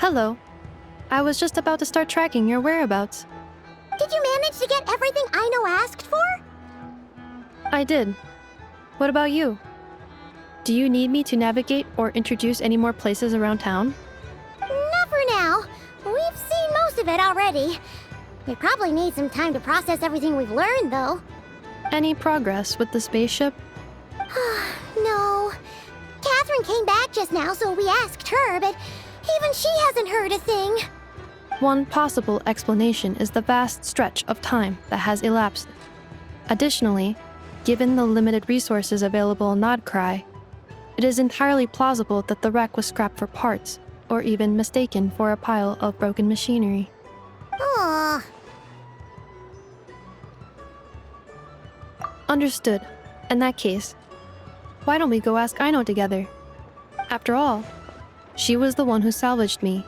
Hello. I was just about to start tracking your whereabouts. Did you manage to get everything Aino asked for? I did. What about you? Do you need me to navigate or introduce any more places around town? Not for now. We've seen most of it already. We probably need some time to process everything we've learned, though. Any progress with the spaceship? No. Catherine came back just now, so we asked her, but even she hasn't heard a thing. One possible explanation is the vast stretch of time that has elapsed. Additionally, given the limited resources available in Nodcry, it is entirely plausible that the wreck was scrapped for parts, or even mistaken for a pile of broken machinery. Aw. Understood. In that case, why don't we go ask Aino together? After all, she was the one who salvaged me,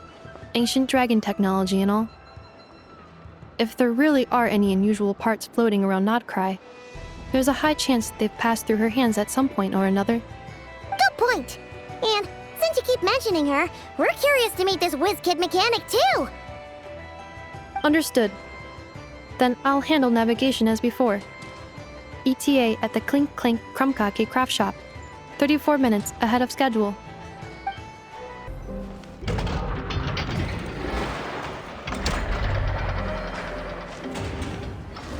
ancient dragon technology and all. If there really are any unusual parts floating around Nodcry, there's a high chance they've passed through her hands at some point or another. Good point. And since you keep mentioning her, we're curious to meet this whiz-kid mechanic, too. Understood. Then I'll handle navigation as before. ETA at the Clink Clink Krumkake craft shop. 34 minutes ahead of schedule.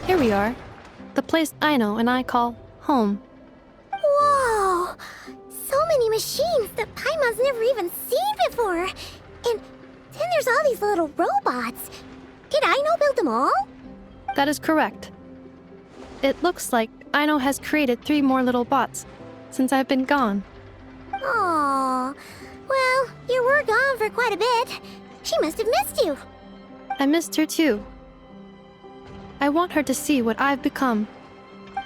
Here we are. The place Aino and I call home. Whoa! So many machines that Paimon's never even seen before. And then there's all these little robots. Did Aino build them all? That is correct. It looks like Aino has created 3 more little bots since I've been gone. Aww. Well, you were gone for quite a bit. She must have missed you. I missed her too. I want her to see what I've become.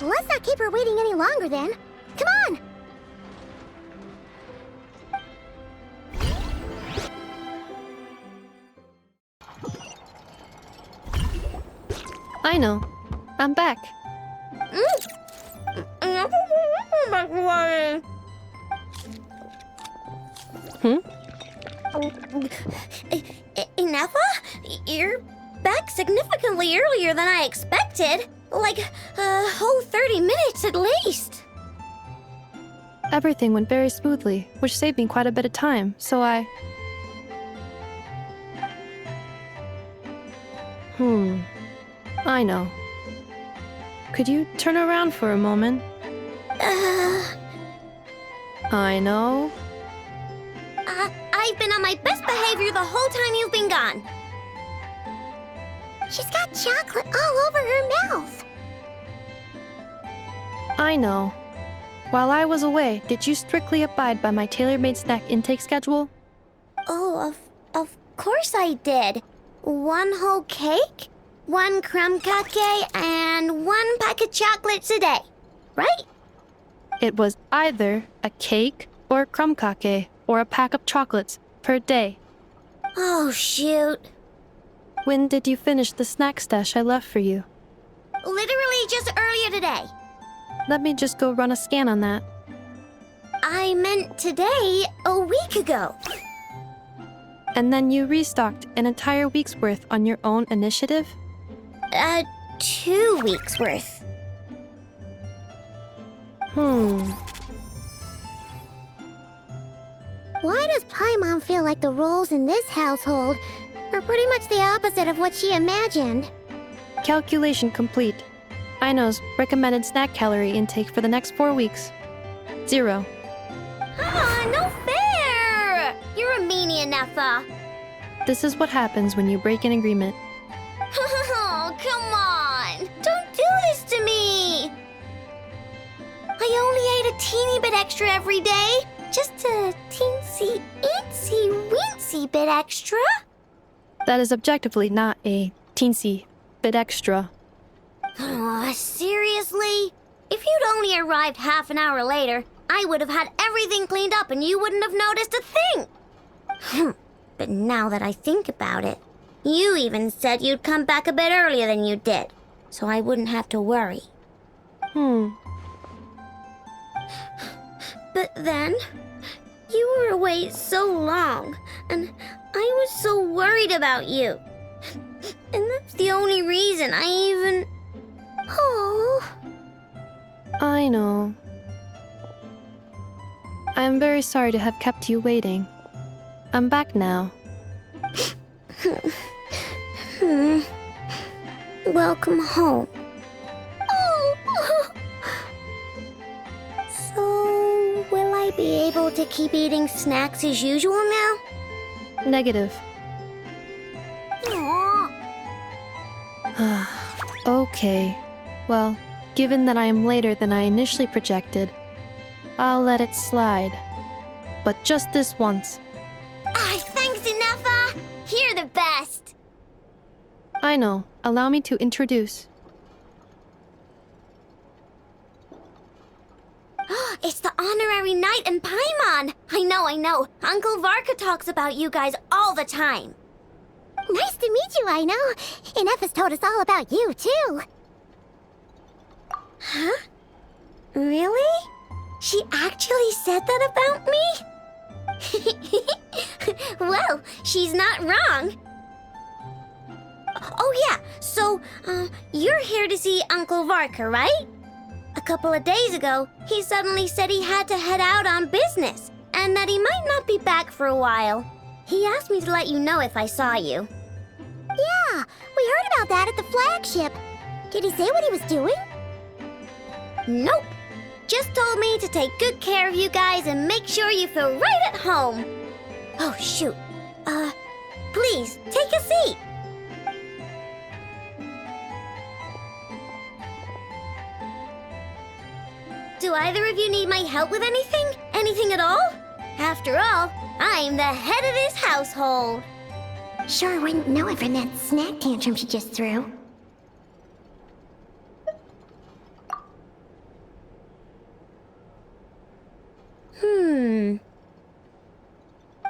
Let's not keep her waiting any longer then. Come on! Aino, I'm back. Ineffa? You're back significantly earlier than I expected. Like a whole 30 minutes at least. Everything went very smoothly, which saved me quite a bit of time, so I... Aino. Could you turn around for a moment? Aino? I've been on my best behavior the whole time you've been gone. She's got chocolate all over her mouth. Aino. While I was away, did you strictly abide by my tailor-made snack intake schedule? Oh, of course I did. 1 whole cake, 1 crumb cake, and 1 pack of chocolates a day, right? It was either a cake or a krumkake or a pack of chocolates per day. Oh, shoot. When did you finish the snack stash I left for you? Literally just earlier today. Let me just go run a scan on that. I meant today, a week ago. And then you restocked an entire week's worth on your own initiative? 2 weeks worth. Why does Paimon feel like the roles in this household are pretty much the opposite of what she imagined? Calculation complete. Aino's recommended snack calorie intake for the next 4 weeks. 0. No fair! You're a meanie, Ineffa. This is what happens when you break an agreement. Oh, come on! Don't do this to me! I only ate a teeny bit extra every day. Just a teensy, eensy, weensy bit extra. That is objectively not a teensy bit extra. Oh, seriously? If you'd only arrived half an hour later, I would have had everything cleaned up and you wouldn't have noticed a thing. But now that I think about it, you even said you'd come back a bit earlier than you did, so I wouldn't have to worry. But then, you were wait so long, and I was so worried about you. And that's the only reason I even... Oh... I know. I'm very sorry to have kept you waiting. I'm back now. Welcome home. Oh. So, will I be able to keep eating snacks as usual now? Negative. Aw. Okay. Well, given that I am later than I initially projected, I'll let it slide. But just this once. Thanks, Inefa! You're the best! I know. Allow me to introduce. It's the honorary knight and Paimon! I know. Uncle Varka talks about you guys all the time. Nice to meet you, I know. Inefa's told us all about you, too. Huh? Really? She actually said that about me? Well, she's not wrong. Oh yeah, so, you're here to see Uncle Varka, right? A couple of days ago, he suddenly said he had to head out on business, and that he might not be back for a while. He asked me to let you know if I saw you. Yeah, we heard about that at the flagship. Did he say what he was doing? Nope. Just told me to take good care of you guys and make sure you feel right at home. Oh, shoot. Please, take a seat. Do either of you need my help with anything? Anything at all? After all, I'm the head of this household. Sure wouldn't know it from that snack tantrum she just threw.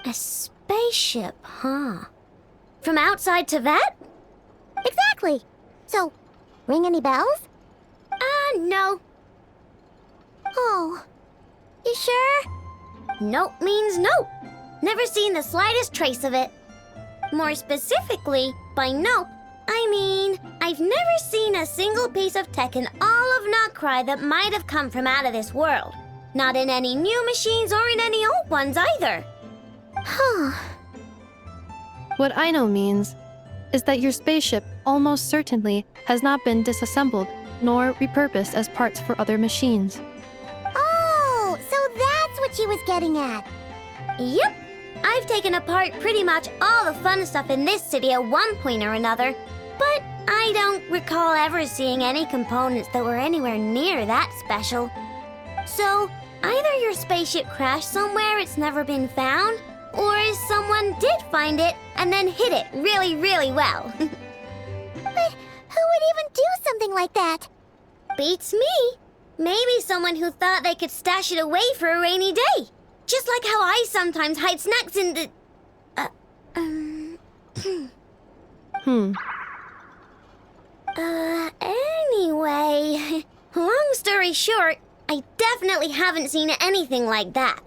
A spaceship, huh? From outside to that? Exactly. So, ring any bells? No. Oh. You sure? Nope means nope. Never seen the slightest trace of it. More specifically, by nope, I mean, I've never seen a single piece of tech in all of Notcry that might have come from out of this world. Not in any new machines or in any old ones either. Huh. What I know means is that your spaceship almost certainly has not been disassembled nor repurposed as parts for other machines. Oh, so that's what she was getting at. Yep. I've taken apart pretty much all the fun stuff in this city at one point or another, but I don't recall ever seeing any components that were anywhere near that special. So, either your spaceship crashed somewhere it's never been found, or someone did find it and then hid it really, really well. But who would even do something like that? Beats me. Maybe someone who thought they could stash it away for a rainy day. Just like how I sometimes hide snacks in the... Anyway, long story short, I definitely haven't seen anything like that.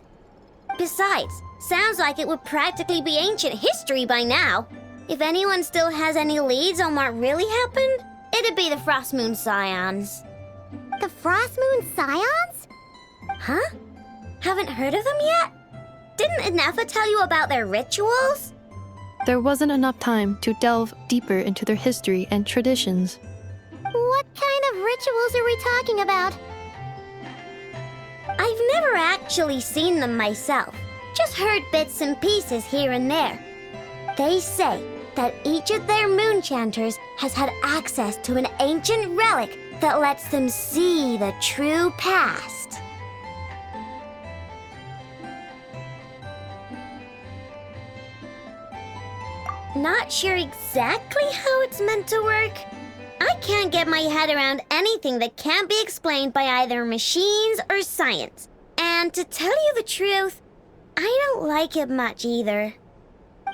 Besides, sounds like it would practically be ancient history by now. If anyone still has any leads on what really happened, it'd be the Frost Moon Scions. The Frost Moon Scions? Huh? Haven't heard of them yet? Didn't Inefa tell you about their rituals? There wasn't enough time to delve deeper into their history and traditions. What kind of rituals are we talking about? I've never actually seen them myself, just heard bits and pieces here and there. They say that each of their moonchanters has had access to an ancient relic that lets them see the true past. Not sure exactly how it's meant to work. I can't get my head around anything that can't be explained by either machines or science. And to tell you the truth, I don't like it much either.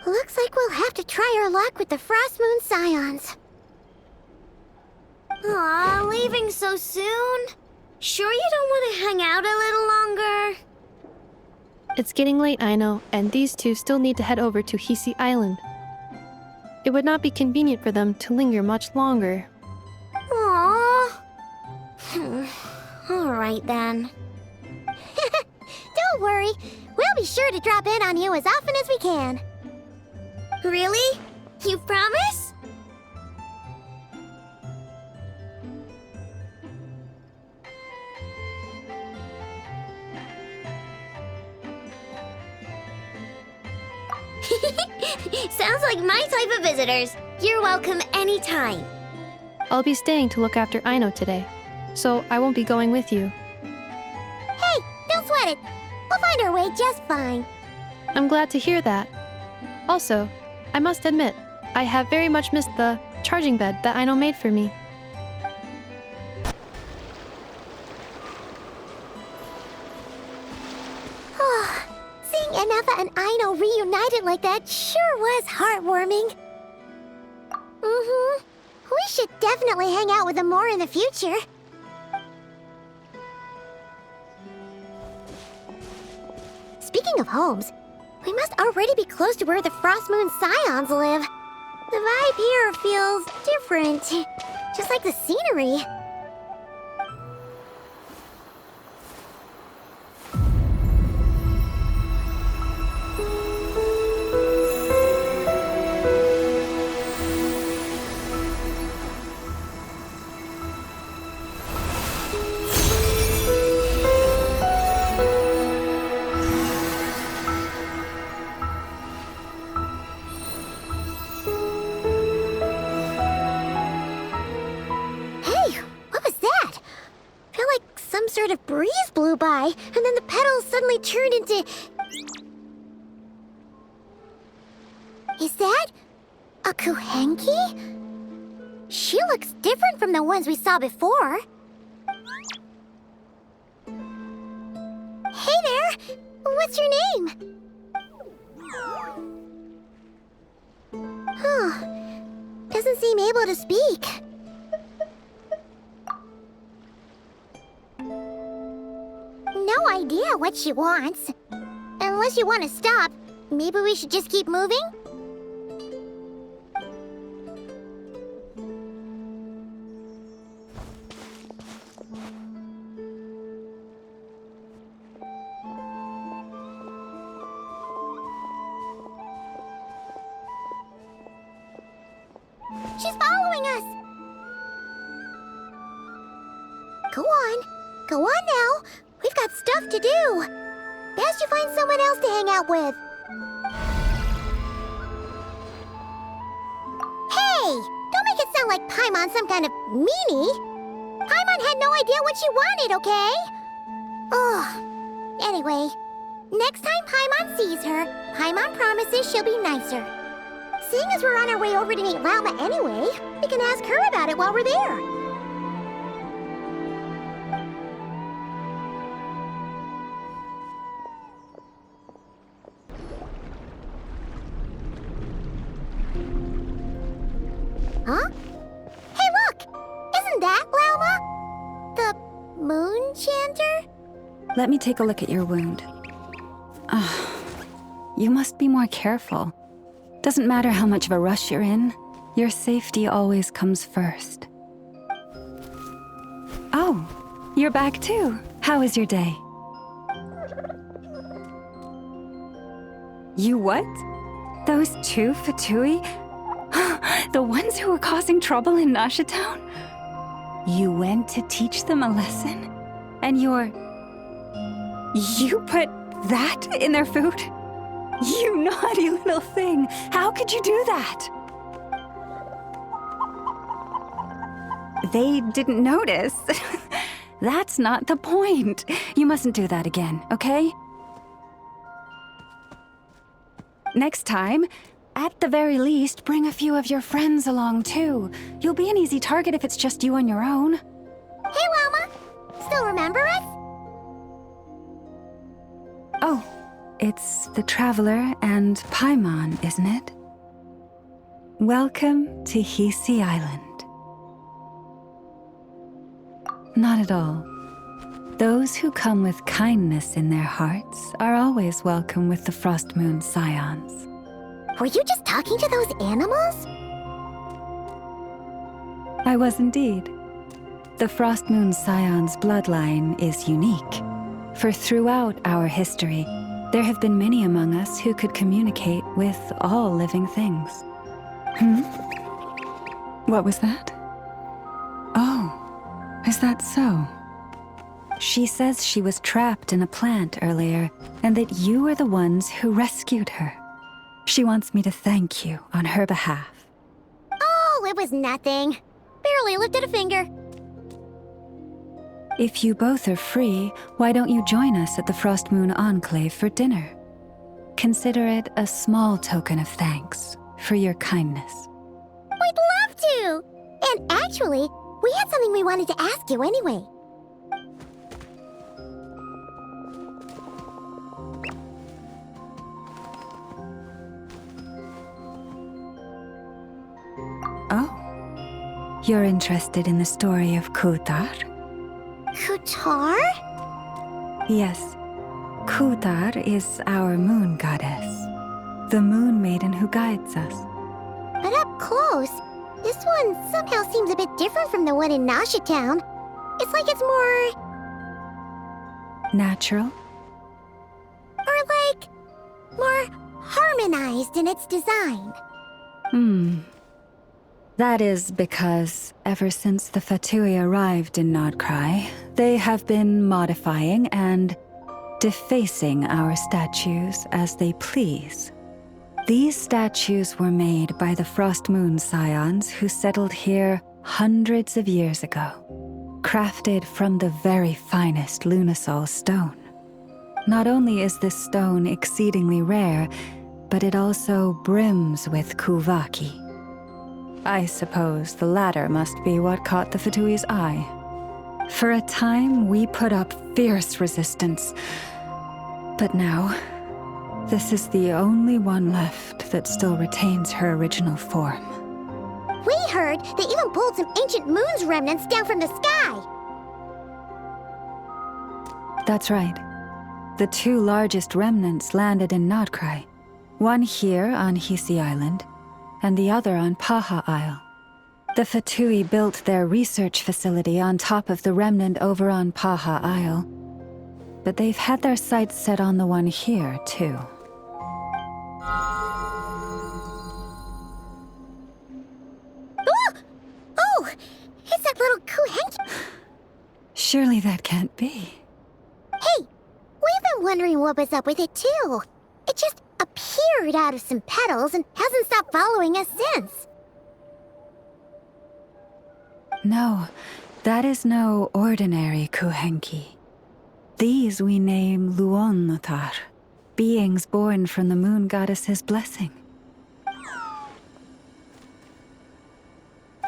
Looks like we'll have to try our luck with the Frost Moon Scions. Aw, leaving so soon? Sure you don't want to hang out a little longer? It's getting late, I know, and these two still need to head over to Hisi Island. It would not be convenient for them to linger much longer. Aww. Alright then. Don't worry. We'll be sure to drop in on you as often as we can. Really? You promise? Sounds like my type of visitors. You're welcome anytime. I'll be staying to look after Aino today, so I won't be going with you. Hey, don't sweat it. We'll find our way just fine. I'm glad to hear that. Also, I must admit, I have very much missed the charging bed that Aino made for me. Seeing Anafa and Aino reunited like that sure was heartwarming. We should definitely hang out with them more in the future. Speaking of homes, we must already be close to where the Frost Moon Scions live. The vibe here feels different, just like the scenery. Sort of breeze blew by, and then the petals suddenly turned into... Is that a Kuhenki? She looks different from the ones we saw before. Hey there! What's your name? Huh. Doesn't seem able to speak. No idea what she wants. Unless you want to stop, maybe we should just keep moving? She's following us! Go on. Go on now. We've got stuff to do. Best you find someone else to hang out with. Hey! Don't make it sound like Paimon's some kind of meanie. Paimon had no idea what she wanted, okay? Ugh. Anyway, next time Paimon sees her, Paimon promises she'll be nicer. Seeing as we're on our way over to meet Lauma anyway, we can ask her about it while we're there. Huh? Hey, look! Isn't that Lauma? The moon chanter? Let me take a look at your wound. You must be more careful. Doesn't matter how much of a rush you're in, your safety always comes first. Oh, you're back too. How was your day? You what? Those two Fatui? The ones who were causing trouble in Nasha Town? You went to teach them a lesson? And you put that in their food? You naughty little thing! How could you do that? They didn't notice. That's not the point. You mustn't do that again, okay? Next time, at the very least, bring a few of your friends along too. You'll be an easy target if it's just you on your own. Hey, Lauma! Still remember us? Oh, it's the Traveler and Paimon, isn't it? Welcome to Hisi Island. Not at all. Those who come with kindness in their hearts are always welcome with the Frost Moon Scions. Were you just talking to those animals? I was indeed. The Frost Moon Scions bloodline is unique, for throughout our history, there have been many among us who could communicate with all living things. What was that? Oh, is that so? She says she was trapped in a plant earlier, and that you were the ones who rescued her. She wants me to thank you on her behalf. Oh, it was nothing. Barely lifted a finger. If you both are free, why don't you join us at the Frost Moon Enclave for dinner? Consider it a small token of thanks for your kindness. We'd love to! And actually, we had something we wanted to ask you anyway. Oh, you're interested in the story of Kutar? Kutar? Yes, Kutar is our moon goddess, the moon maiden who guides us. But up close, this one somehow seems a bit different from the one in Nasha Town. It's like it's more... Natural? or like... more harmonized in its design. That is because ever since the Fatui arrived in Nodcry, they have been modifying and defacing our statues as they please. These statues were made by the Frost Moon Scions who settled here hundreds of years ago, crafted from the very finest Lunasol stone. Not only is this stone exceedingly rare, but it also brims with Kuvaki. I suppose the latter must be what caught the Fatui's eye. For a time, we put up fierce resistance, but now, this is the only one left that still retains her original form. We heard they even pulled some ancient moon's remnants down from the sky. That's right. The two largest remnants landed in Nodcry, one here on Hisi Island, and the other on Paha Isle. The Fatui built their research facility on top of the remnant over on Paha Isle, but they've had their sights set on the one here, too. Oh! It's that little Kuhenki. Surely that can't be. Hey! We've been wondering what was up with it, too. It just appeared out of some petals and hasn't stopped following us since. No, that is no ordinary Kuhenki. These we name Luonnotar, beings born from the moon goddess's blessing.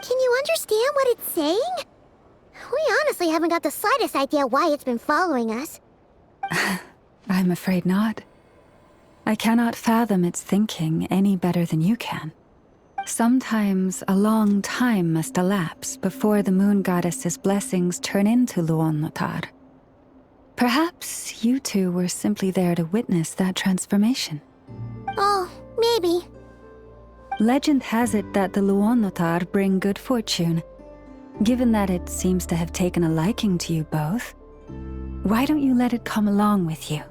Can you understand what it's saying? We honestly haven't got the slightest idea why it's been following us. I'm afraid not. I cannot fathom its thinking any better than you can. Sometimes a long time must elapse before the moon goddess's blessings turn into Luonnotar. Perhaps you two were simply there to witness that transformation. Oh, maybe. Legend has it that the Luonnotar bring good fortune. Given that it seems to have taken a liking to you both, why don't you let it come along with you?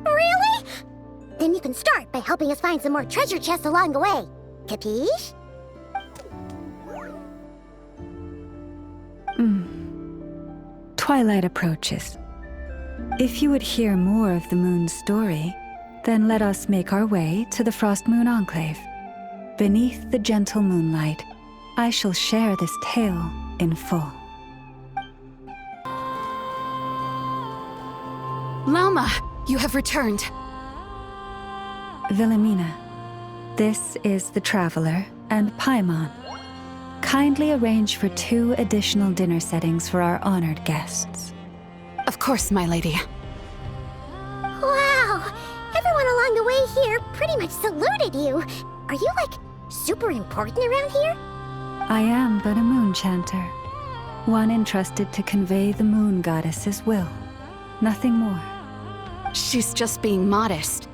Really? Then you can start by helping us find some more treasure chests along the way. Capiche? Twilight approaches. If you would hear more of the moon's story, then let us make our way to the Frost Moon Enclave. Beneath the gentle moonlight, I shall share this tale in full. Lama, you have returned. Wilhelmina, this is the Traveler and Paimon. Kindly arrange for 2 additional dinner settings for our honored guests. Of course, my lady. Wow! Everyone along the way here pretty much saluted you. Are you, like, super important around here? I am but a moon chanter. One entrusted to convey the moon goddess's will. Nothing more. She's just being modest.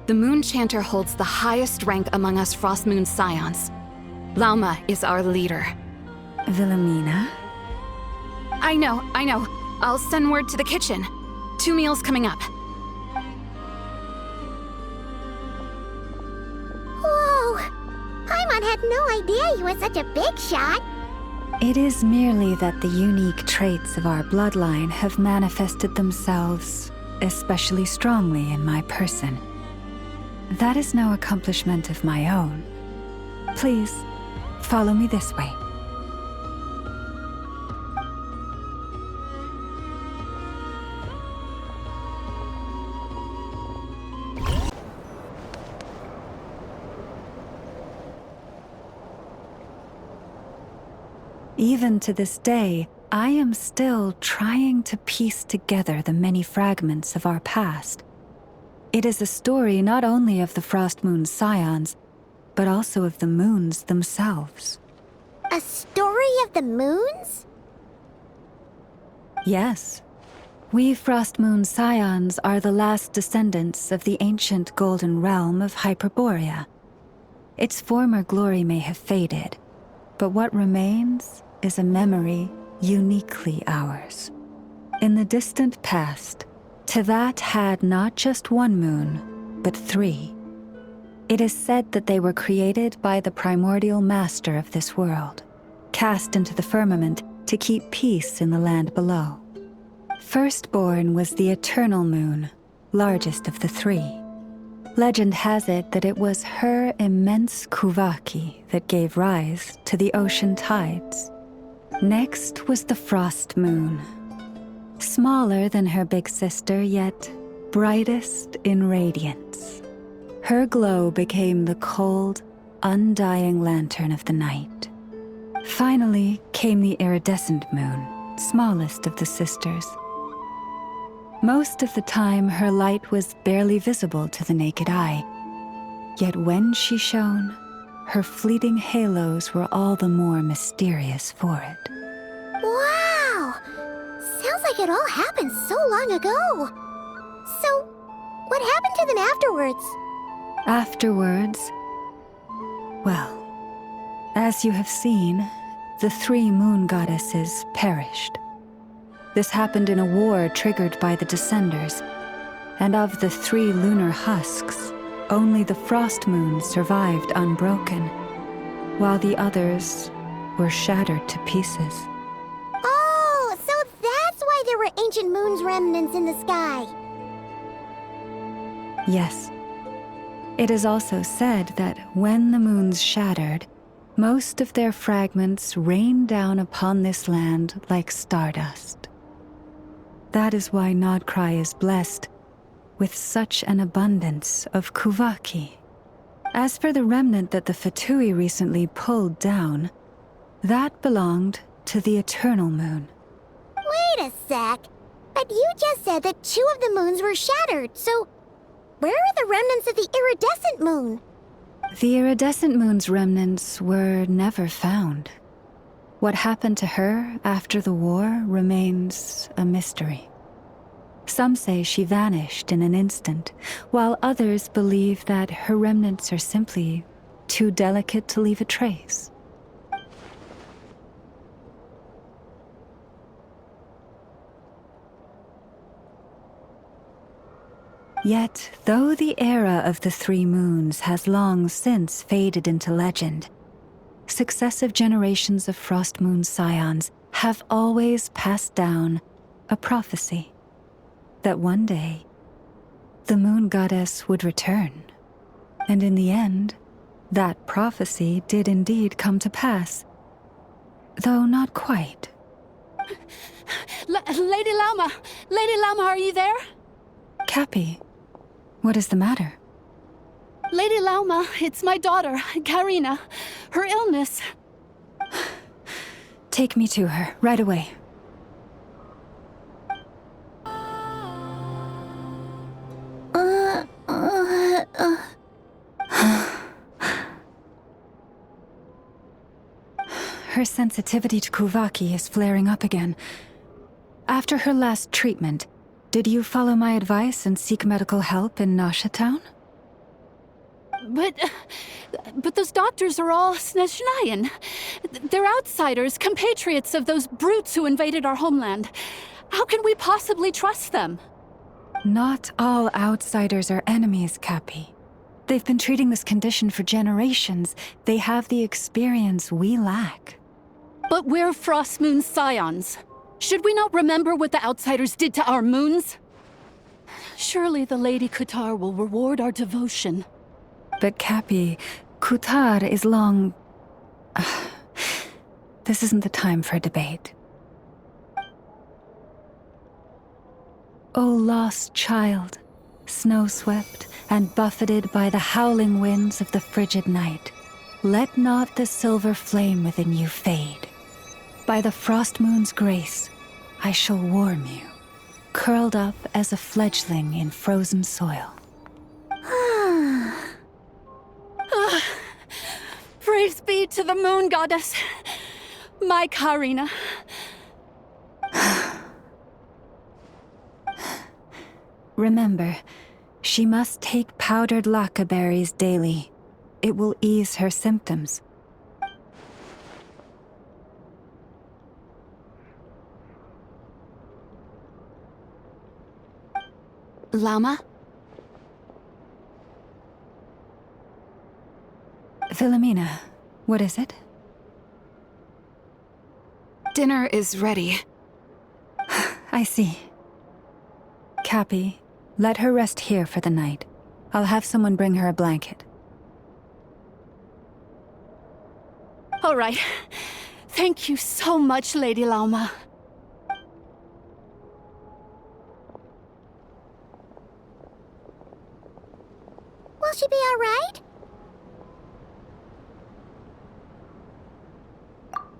The Moon Chanter holds the highest rank among us Frost Moon Scions. Lauma is our leader. Wilhelmina? I know. I'll send word to the kitchen. 2 meals coming up. Whoa! Paimon had no idea you were such a big shot. It is merely that the unique traits of our bloodline have manifested themselves especially strongly in my person. That is no accomplishment of my own. Please, follow me this way. Even to this day, I am still trying to piece together the many fragments of our past. It is a story not only of the Frost Moon Scions, but also of the moons themselves. A story of the moons? Yes. We Frost Moon Scions are the last descendants of the ancient golden realm of Hyperborea. Its former glory may have faded, but what remains is a memory uniquely ours. In the distant past, Tevat had not just one moon, but 3. It is said that they were created by the primordial master of this world, cast into the firmament to keep peace in the land below. Firstborn was the eternal moon, largest of the 3. Legend has it that it was her immense kuvaki that gave rise to the ocean tides. Next was the frost moon. Smaller than her big sister, yet brightest in radiance. Her glow became the cold, undying lantern of the night. Finally came the iridescent moon, smallest of the sisters. Most of the time, her light was barely visible to the naked eye. Yet when she shone, her fleeting halos were all the more mysterious for it. Wow! Sounds like it all happened so long ago. So, what happened to them afterwards? Afterwards, well, as you have seen, the 3 moon goddesses perished. This happened in a war triggered by the Descenders, and of the 3 lunar husks, only the frost moon survived unbroken, while the others were shattered to pieces. Oh, so that's why there were ancient moon's remnants in the sky. Yes. It is also said that when the moons shattered, most of their fragments rained down upon this land like stardust. That is why Nodcry is blessed with such an abundance of kuvaki. As for the remnant that the Fatui recently pulled down, that belonged to the eternal moon. Wait a sec. But you just said that 2 of the moons were shattered, so where are the remnants of the iridescent moon? The iridescent moon's remnants were never found. What happened to her after the war remains a mystery. Some say she vanished in an instant, while others believe that her remnants are simply too delicate to leave a trace. Yet, though the era of the 3 moons has long since faded into legend, successive generations of Frost Moon Scions have always passed down a prophecy that one day the moon goddess would return. And in the end, that prophecy did indeed come to pass, though not quite. Lady Lauma! Lady Lauma, are you there? Cappy, what is the matter? Lady Lauma, it's my daughter, Karina. Her illness. Take me to her, right away. Her her sensitivity to Kuvaki is flaring up again. After her last treatment, did you follow my advice and seek medical help in Nasha Town? But those doctors are all Snezhnayan. They're outsiders, compatriots of those brutes who invaded our homeland. How can we possibly trust them? Not all outsiders are enemies, Cappy. They've been treating this condition for generations. They have the experience we lack. But we're Frostmoon Scions. Should we not remember what the outsiders did to our moons? Surely the Lady Kutar will reward our devotion. But Cappy, Kutar is long... This isn't the time for a debate. O lost child, snow-swept and buffeted by the howling winds of the frigid night, let not the silver flame within you fade. By the frost moon's grace, I shall warm you, curled up as a fledgling in frozen soil. Praise be to the moon goddess, my Karina. Remember, she must take powdered laka berries daily. It will ease her symptoms. Llama? Philomena, what is it? Dinner is ready. I see. Cappy, let her rest here for the night. I'll have someone bring her a blanket. All right. Thank you so much, Lady Lauma. Will she be all right?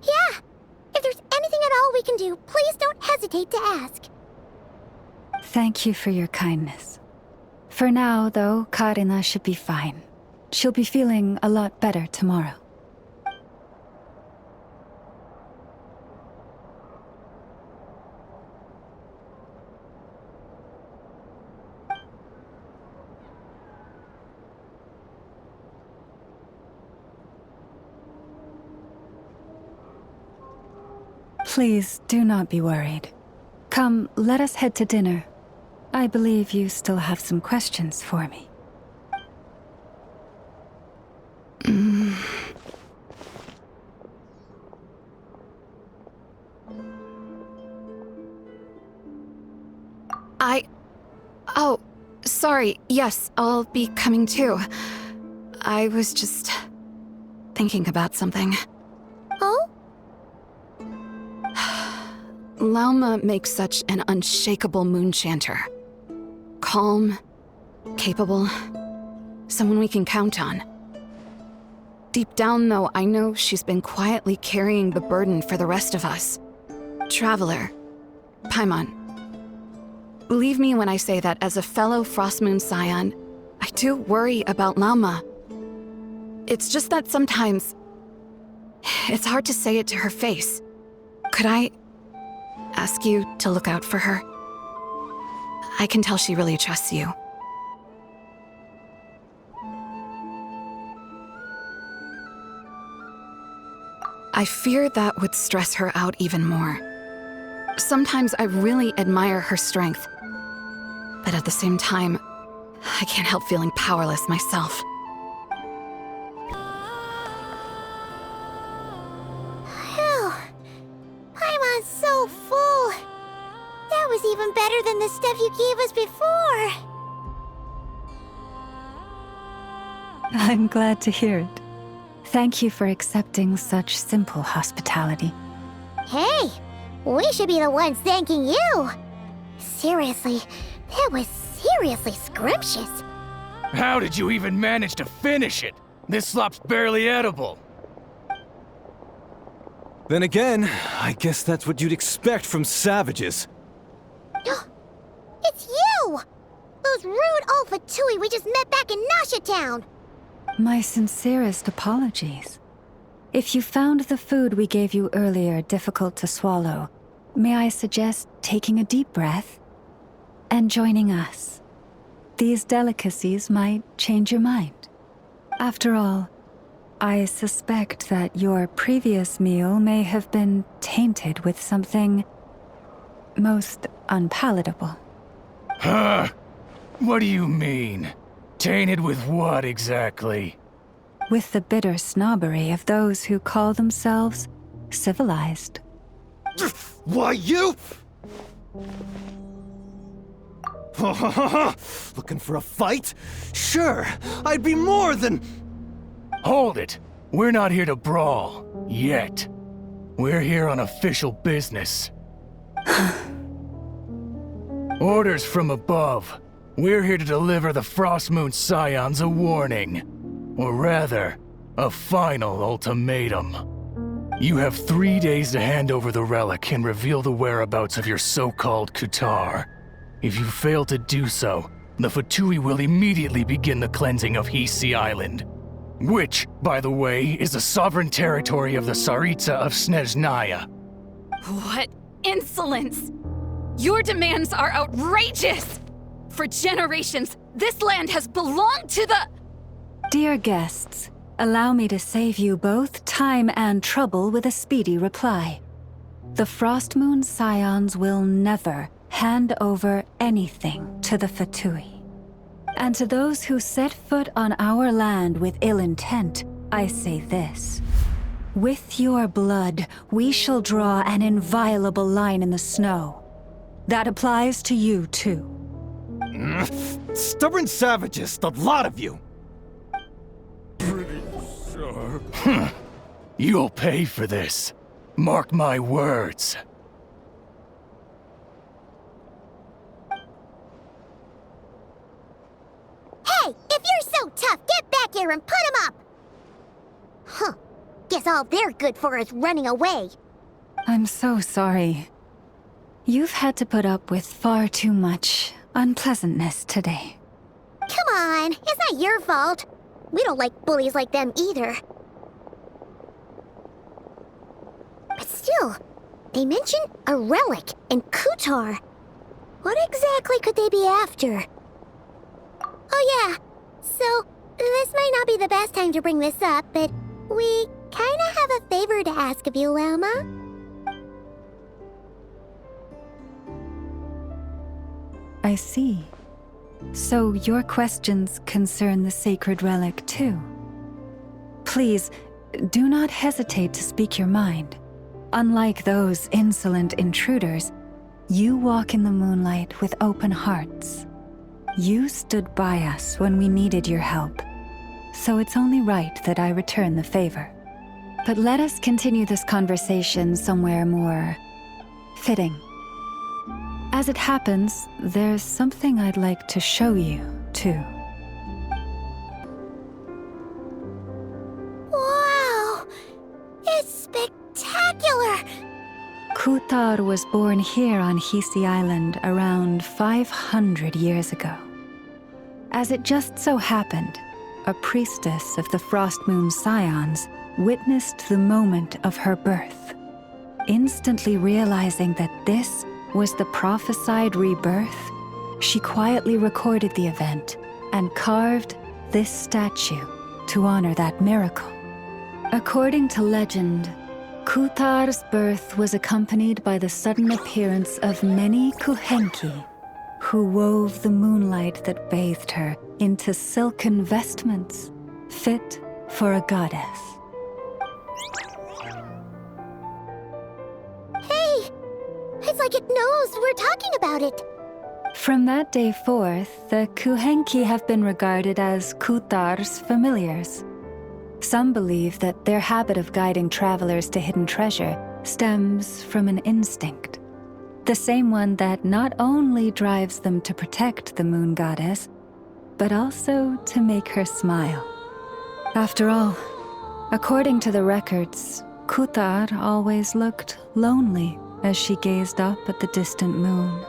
Yeah. If there's anything at all we can do, please don't hesitate to ask. Thank you for your kindness. For now, though, Karina should be fine. She'll be feeling a lot better tomorrow. Please do not be worried. Come, let us head to dinner. I believe you still have some questions for me. Oh, sorry. Yes, I'll be coming too. I was just thinking about something. Oh? Lauma makes such an unshakable moon chanter. Calm, capable, someone we can count on. Deep down, though, I know she's been quietly carrying the burden for the rest of us. Traveler, Paimon, believe me when I say that as a fellow Frostmoon Scion, I do worry about Lauma. It's just that sometimes it's hard to say it to her face. Could I ask you to look out for her? I can tell she really trusts you. I fear that would stress her out even more. Sometimes I really admire her strength, but at the same time, I can't help feeling powerless myself. Phew. Paimon's so full. That was even better than the stuff you gave us before. I'm glad to hear it. Thank you for accepting such simple hospitality. Hey, we should be the ones thanking you. Seriously, that was seriously scrumptious. How did you even manage to finish it? This slop's barely edible. Then again, I guess that's what you'd expect from savages. It's you! Those rude old Fatui we just met back in Nasha Town. My sincerest apologies. If you found the food we gave you earlier difficult to swallow, may I suggest taking a deep breath and joining us? These delicacies might change your mind. After all, I suspect that your previous meal may have been tainted with something most unpalatable. Huh? What do you mean? Tainted with what exactly? With the bitter snobbery of those who call themselves civilized. Why, you? Looking for a fight? Sure, I'd be more than... Hold it! We're not here to brawl. Yet. We're here on official business. Orders from above. We're here to deliver the Frostmoon Scions a warning. Or rather, a final ultimatum. You have 3 days to hand over the relic and reveal the whereabouts of your so-called Kutar. If you fail to do so, the Fatui will immediately begin the cleansing of Hisi Island. Which, by the way, is the sovereign territory of the Tsaritsa of Snezhnaya. What insolence! Your demands are outrageous! For generations, this land has belonged to the... Dear guests, allow me to save you both time and trouble with a speedy reply. The Frostmoon Scions will never hand over anything to the Fatui. And to those who set foot on our land with ill intent, I say this. With your blood, we shall draw an inviolable line in the snow. That applies to you, too. Stubborn savages, the lot of you! You'll pay for this. Mark my words. Hey, if you're so tough, get back here and put him up! Huh. Guess all they're good for is running away. I'm so sorry. You've had to put up with far too much unpleasantness today. Come on, it's not your fault. We don't like bullies like them either. But still, they mentioned a relic and Kutar. What exactly could they be after? Oh yeah, so this might not be the best time to bring this up, but we kinda have a favor to ask of you, Lama. I see. So your questions concern the sacred relic too. Please, do not hesitate to speak your mind. Unlike those insolent intruders, you walk in the moonlight with open hearts. You stood by us when we needed your help, so it's only right that I return the favor. But let us continue this conversation somewhere more fitting. As it happens, there's something I'd like to show you, too. Wow! It's spectacular! Kutar was born here on Hisi Island around 500 years ago. As it just so happened, a priestess of the Frostmoon Scions witnessed the moment of her birth. Instantly realizing that this was the prophesied rebirth, she quietly recorded the event and carved this statue to honor that miracle. According to legend, Kutar's birth was accompanied by the sudden appearance of many Kuhenki, who wove the moonlight that bathed her into silken vestments fit for a goddess. Hey! It's like it knows we're talking about it. From that day forth, the Kuhenki have been regarded as Kutar's familiars. Some believe that their habit of guiding travelers to hidden treasure stems from an instinct. The same one that not only drives them to protect the moon goddess, but also to make her smile. After all, according to the records, Kutar always looked lonely as she gazed up at the distant moon.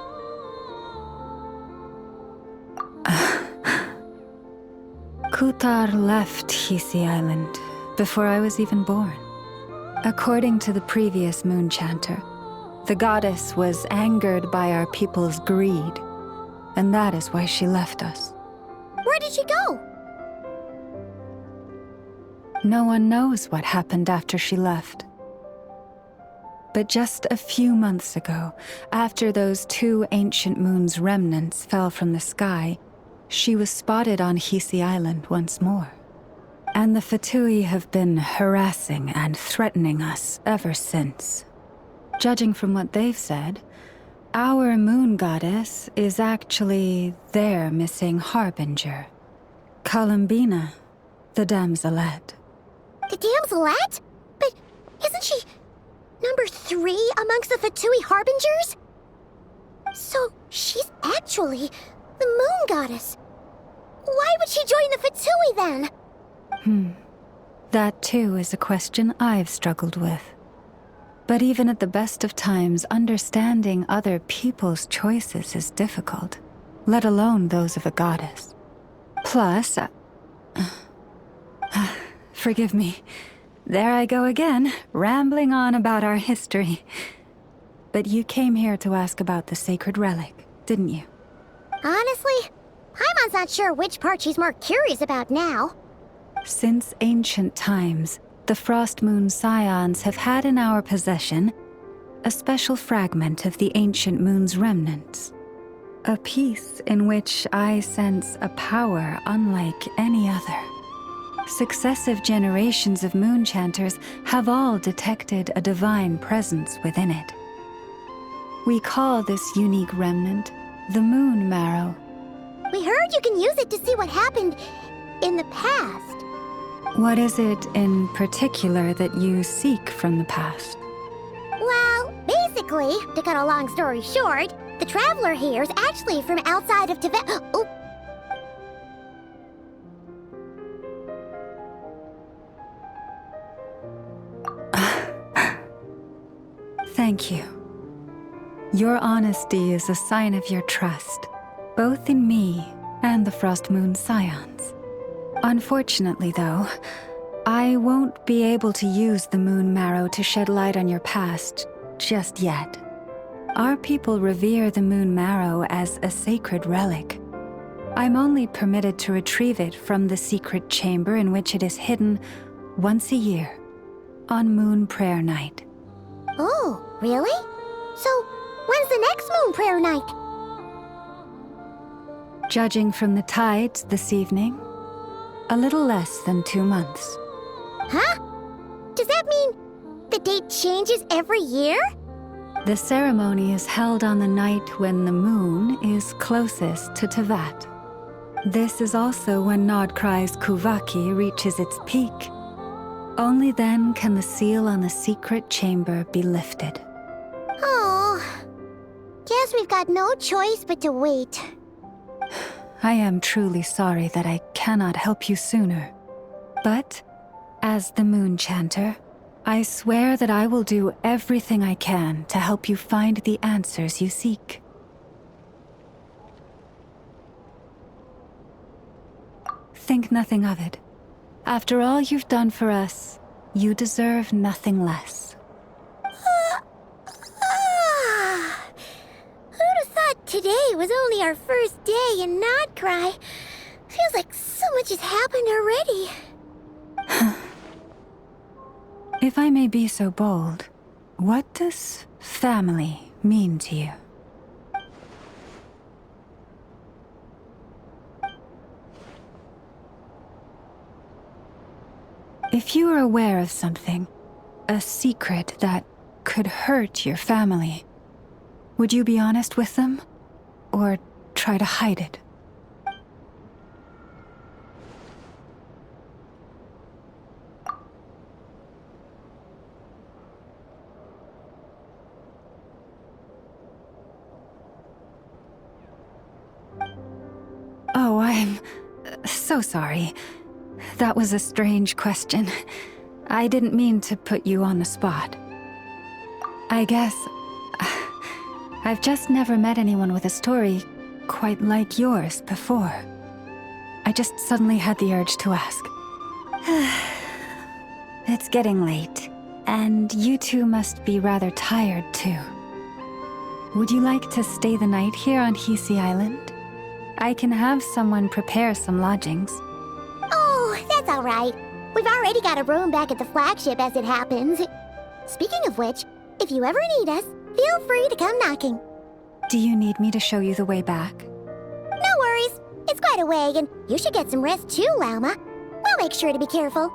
Kutar left Hisi Island before I was even born. According to the previous moon chanter, the goddess was angered by our people's greed, and that is why she left us. Where did she go? No one knows what happened after she left. But just a few months ago, after those 2 ancient moon's remnants fell from the sky, she was spotted on Hisi Island once more. And the Fatui have been harassing and threatening us ever since. Judging from what they've said, our moon goddess is actually their missing harbinger, Columbina, the damselette. The damselette? But isn't she number 3 amongst the Fatui harbingers? So she's actually the moon goddess. Why would she join the Fatui then? That too is a question I've struggled with. But even at the best of times, understanding other people's choices is difficult, let alone those of a goddess. Plus, forgive me, there I go again, rambling on about our history. But you came here to ask about the sacred relic, didn't you? Honestly, Paimon's not sure which part she's more curious about now. Since ancient times, the Frost Moon Scions have had in our possession a special fragment of the ancient moon's remnants. A piece in which I sense a power unlike any other. Successive generations of moon chanters have all detected a divine presence within it. We call this unique remnant the Moon Marrow. We heard you can use it to see what happened in the past. What is it in particular that you seek from the past? Well, basically, to cut a long story short, the traveler here is actually from outside of Tibet. Oh. Thank you. Your honesty is a sign of your trust, both in me and the Frost Moon Scions. Unfortunately, though, I won't be able to use the Moon Marrow to shed light on your past just yet. Our people revere the Moon Marrow as a sacred relic. I'm only permitted to retrieve it from the secret chamber in which it is hidden once a year, on Moon Prayer Night. Oh, really? So, when's the next moon prayer night? Judging from the tides this evening, a little less than 2 months. Huh? Does that mean the date changes every year? The ceremony is held on the night when the moon is closest to Tevat. This is also when Nodkrai's Kuvaki reaches its peak. Only then can the seal on the secret chamber be lifted. Oh, guess we've got no choice but to wait. I am truly sorry that I cannot help you sooner. But, as the Moon Chanter, I swear that I will do everything I can to help you find the answers you seek. Think nothing of it. After all you've done for us, you deserve nothing less. Who'd have thought today was only our first day in Nodcry? Feels like so much has happened already. If I may be so bold, what does family mean to you? If you are aware of something, a secret that could hurt your family, would you be honest with them? Or try to hide it? Oh, I'm so sorry. That was a strange question. I didn't mean to put you on the spot. I guess I've just never met anyone with a story quite like yours before. I just suddenly had the urge to ask. It's getting late. And you two must be rather tired, too. Would you like to stay the night here on Hisi Island? I can have someone prepare some lodgings. Oh, that's all right. We've already got a room back at the flagship as it happens. Speaking of which, if you ever need us, feel free to come knocking. Do you need me to show you the way back? No worries. It's quite a way, and you should get some rest too, Lauma. We'll make sure to be careful.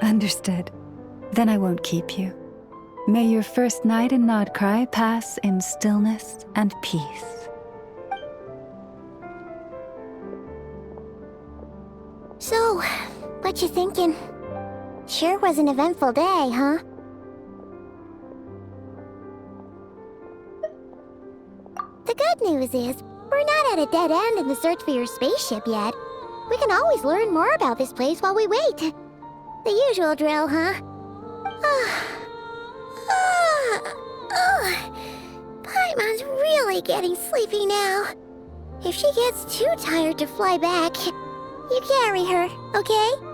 Understood. Then I won't keep you. May your first night in Nodcry pass in stillness and peace. So, what you thinking? Sure was an eventful day, huh? The good news is, we're not at a dead end in the search for your spaceship yet. We can always learn more about this place while we wait. The usual drill, huh? Paimon's really getting sleepy now. If she gets too tired to fly back, you carry her, okay?